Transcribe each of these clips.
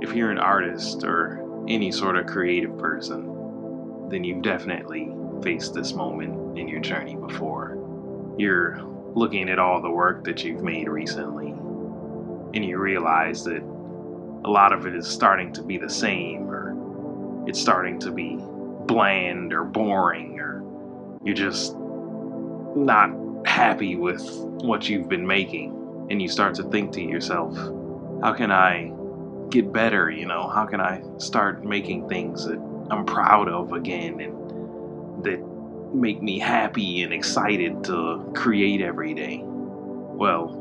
if you're an artist or any sort of creative person, then you've definitely faced this moment in your journey before. You're looking at all the work that you've made recently, and you realize that a lot of it is starting to be the same, or it's starting to be bland or boring, or you're just not happy with what you've been making. And you start to think to yourself, how can I get better? How can I start making things that I'm proud of again and that make me happy and excited to create every day? Well,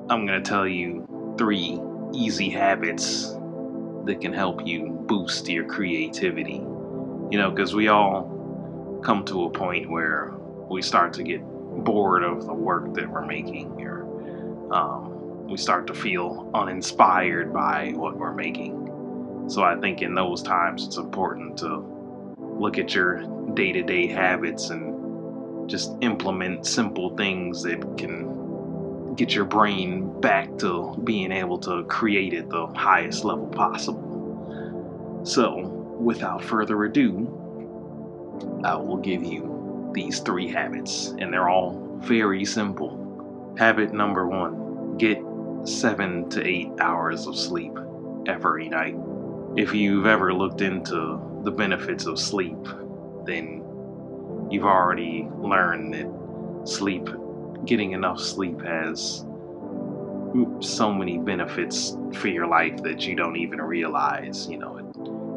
I'm going to tell you 3 easy habits that can help you boost your creativity. Because we all come to a point where we start to get bored of the work that we're making, or we start to feel uninspired by what we're making. So I think in those times it's important to look at your day-to-day habits and just implement simple things that can get your brain back to being able to create at the highest level possible. So, without further ado, I will give you these 3 habits, and they're all very simple. Habit number 1, get 7 to 8 hours of sleep every night. If you've ever looked into the benefits of sleep, then you've already learned that getting enough sleep has so many benefits for your life that you don't even realize. It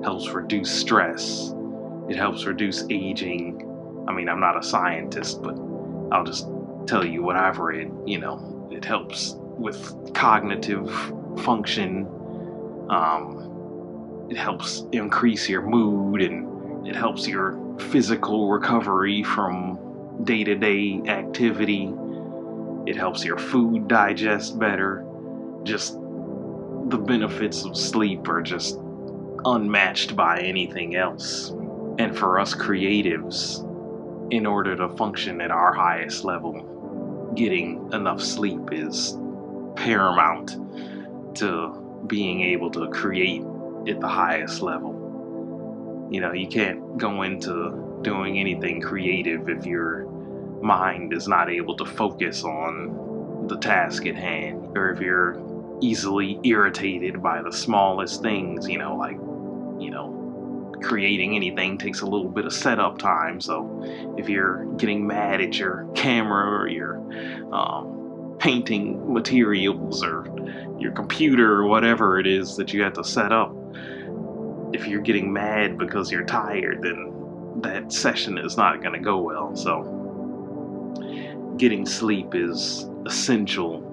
helps reduce stress. It helps reduce aging. I mean, I'm not a scientist, but I'll just tell you what I've read. It helps with cognitive function. It helps increase your mood, and it helps your physical recovery from day-to-day activity. It helps your food digest better. Just the benefits of sleep are just unmatched by anything else. And for us creatives, in order to function at our highest level, getting enough sleep is paramount to being able to create at the highest level. You can't go into doing anything creative if your mind is not able to focus on the task at hand, or if you're easily irritated by the smallest things. Creating anything takes a little bit of setup time. So if you're getting mad at your camera, or your painting materials, or your computer, or whatever it is that you have to set up, if you're getting mad because you're tired, then that session is not going to go well. So getting sleep is essential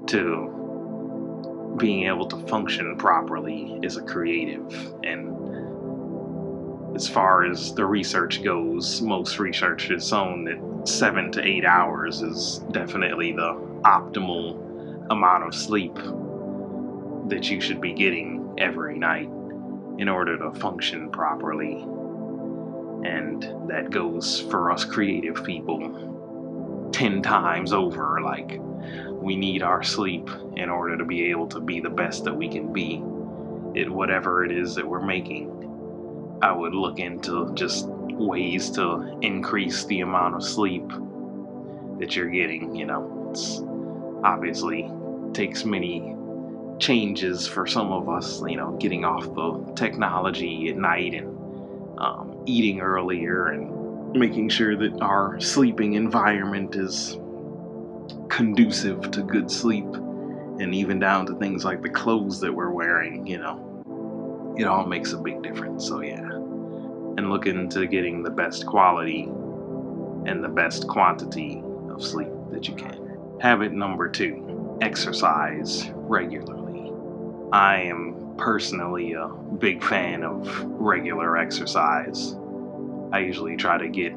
to being able to function properly as a creative. And as far as the research goes, most research has shown that 7 to 8 hours is definitely the optimal amount of sleep that you should be getting every night in order to function properly. And that goes for us creative people 10 times over. Like, we need our sleep in order to be able to be the best that we can be at whatever it is that we're making. I would look into just ways to increase the amount of sleep that you're getting. It's obviously takes many changes for some of us, getting off the technology at night, and eating earlier, and making sure that our sleeping environment is conducive to good sleep, and even down to things like the clothes that we're wearing. It all makes a big difference. So yeah, and look into getting the best quality and the best quantity of sleep that you can. Habit number 2, exercise regularly. I am personally a big fan of regular exercise. I usually try to get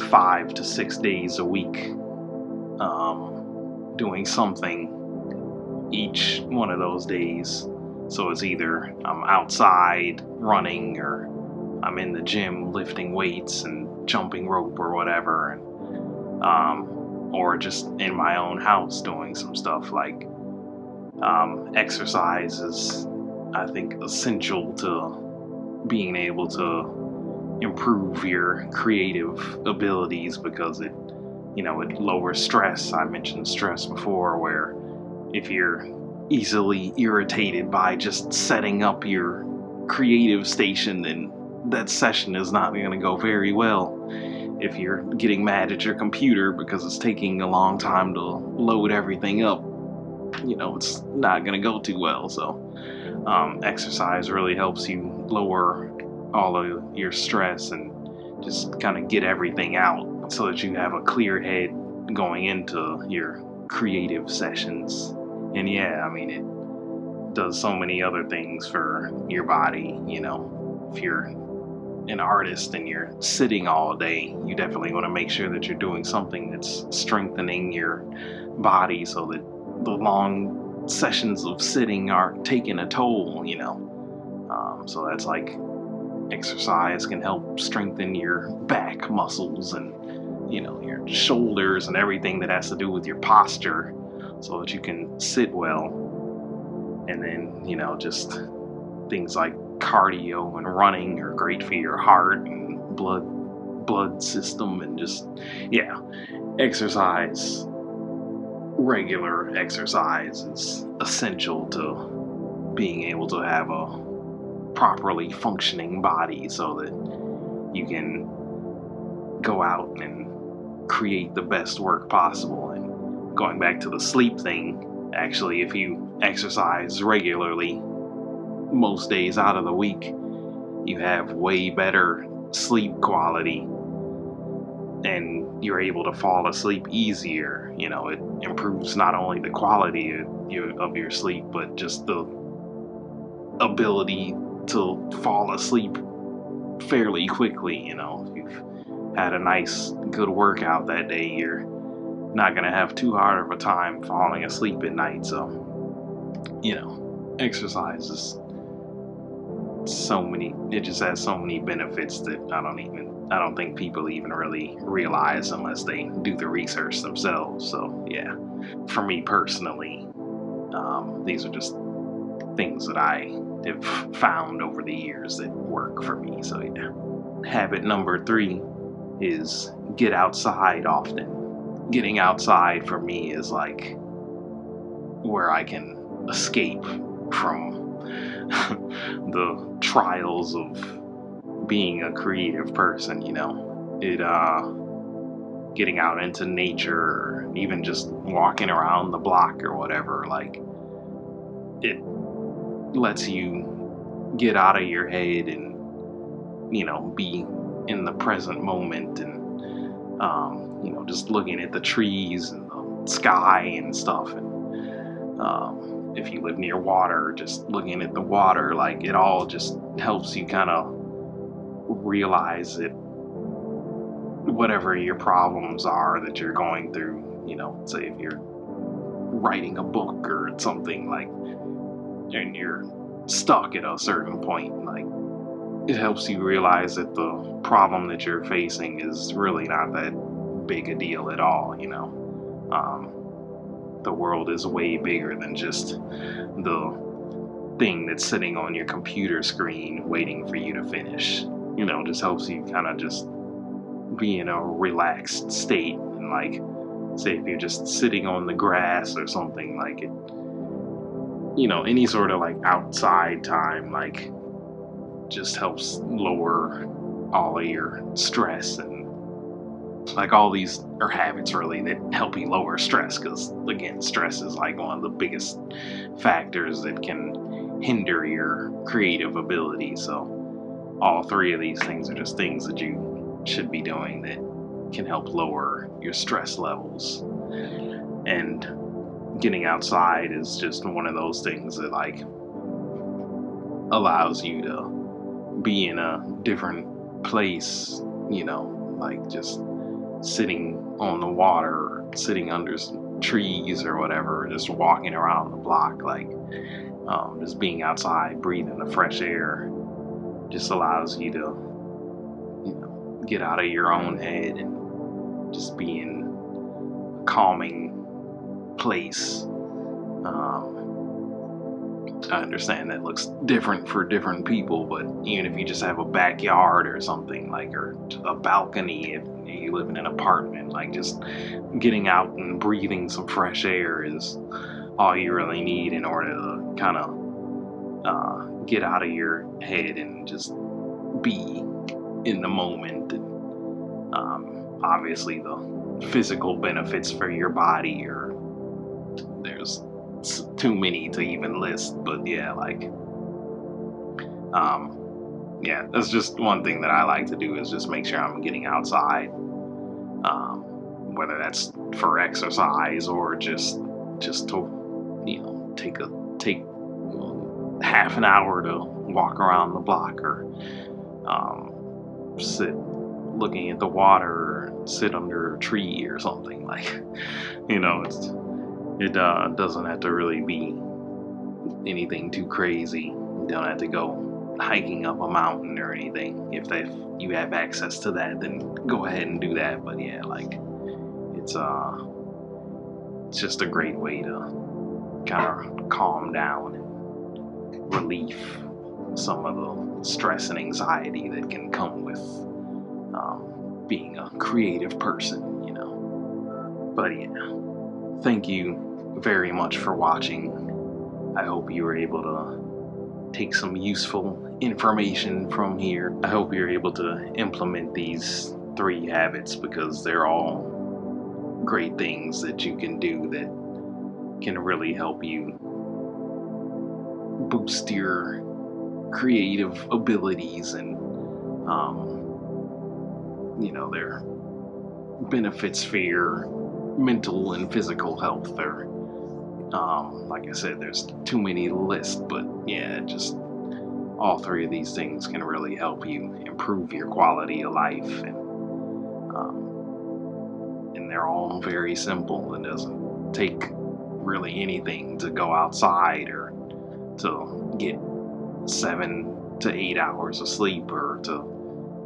5 to 6 days a week doing something each one of those days. So it's either I'm outside running, or I'm in the gym lifting weights and jumping rope or whatever, and or just in my own house doing some stuff like Exercise is, I think, essential to being able to improve your creative abilities because it lowers stress. I mentioned stress before, where if you're easily irritated by just setting up your creative station, then that session is not going to go very well. If you're getting mad at your computer because it's taking a long time to load everything up, it's not going to go too well. So, exercise really helps you lower all of your stress and just kind of get everything out so that you have a clear head going into your creative sessions. And yeah, I mean, it does so many other things for your body. If you're an artist and you're sitting all day, you definitely want to make sure that you're doing something that's strengthening your body so that the long sessions of sitting aren't taking a toll. So that's like exercise can help strengthen your back muscles and your shoulders and everything that has to do with your posture so that you can sit well. And then just things like cardio and running are great for your heart and blood system, and just yeah, exercise, regular exercise is essential to being able to have a properly functioning body so that you can go out and create the best work possible. And going back to the sleep thing, actually, if you exercise regularly most days out of the week, you have way better sleep quality and you're able to fall asleep easier. It improves not only the quality of your sleep, but just the ability to fall asleep fairly quickly. If you've had a nice, good workout that day, you're not going to have too hard of a time falling asleep at night. So, exercise is it just has so many benefits that I don't think people even really realize unless they do the research themselves. So yeah, for me personally, these are just things that I have found over the years that work for me. So yeah. Habit number 3 is get outside often. Getting outside for me is like where I can escape from the trials of being a creative person. It getting out into nature, or even just walking around the block or whatever, like it lets you get out of your head and be in the present moment, and just looking at the trees and the sky and stuff. And if you live near water, just looking at the water, like it all just helps you kind of realize that whatever your problems are that you're going through, say if you're writing a book or something, like, and you're stuck at a certain point, like it helps you realize that the problem that you're facing is really not that big a deal at all. The world is way bigger than just the thing that's sitting on your computer screen waiting for you to finish. Just helps you kind of just be in a relaxed state, and like say if you're just sitting on the grass or something, like it, any sort of like outside time, like just helps lower all of your stress. And like all these are habits really that help you lower stress, because again, stress is like one of the biggest factors that can hinder your creative ability. So all 3 of these things are just things that you should be doing that can help lower your stress levels. And getting outside is just one of those things that like allows you to be in a different place, like just sitting on the water, or sitting under some trees or whatever, just walking around the block, like just being outside, breathing the fresh air, just allows you to get out of your own head and just be in a calming place. I understand that looks different for different people, but even if you just have a backyard or something, like, or a balcony, if you live in an apartment, like, just getting out and breathing some fresh air is all you really need in order to kind of get out of your head and just be in the moment. And obviously, the physical benefits for your body are there's too many to even list, but yeah, like, yeah, that's just one thing that I like to do is just make sure I'm getting outside, whether that's for exercise or just to take half an hour to walk around the block, or sit looking at the water, or sit under a tree or something, like, it doesn't have to really be anything too crazy. You don't have to go hiking up a mountain or anything. If you have access to that, then go ahead and do that. But yeah, like, it's just a great way to kind of calm down and relieve some of the stress and anxiety that can come with being a creative person, But yeah, thank you very much for watching. I hope you were able to take some useful information from here. I hope you're able to implement these 3 habits, because they're all great things that you can do that can really help you boost your creative abilities, and their benefits for your mental and physical health. Or like I said, there's too many to list, but yeah, just all 3 of these things can really help you improve your quality of life, and they're all very simple. It doesn't take really anything to go outside, or to get 7 to 8 hours of sleep, or to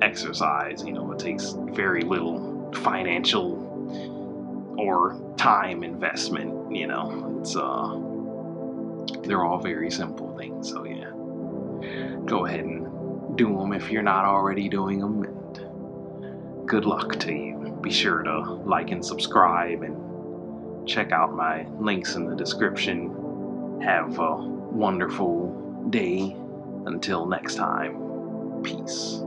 exercise. It takes very little financial or time investment. It's they're all very simple things. So yeah, go ahead and do them if you're not already doing them, and good luck to you. Be sure to like and subscribe, and check out my links in the description. Have a wonderful day. Until next time, peace.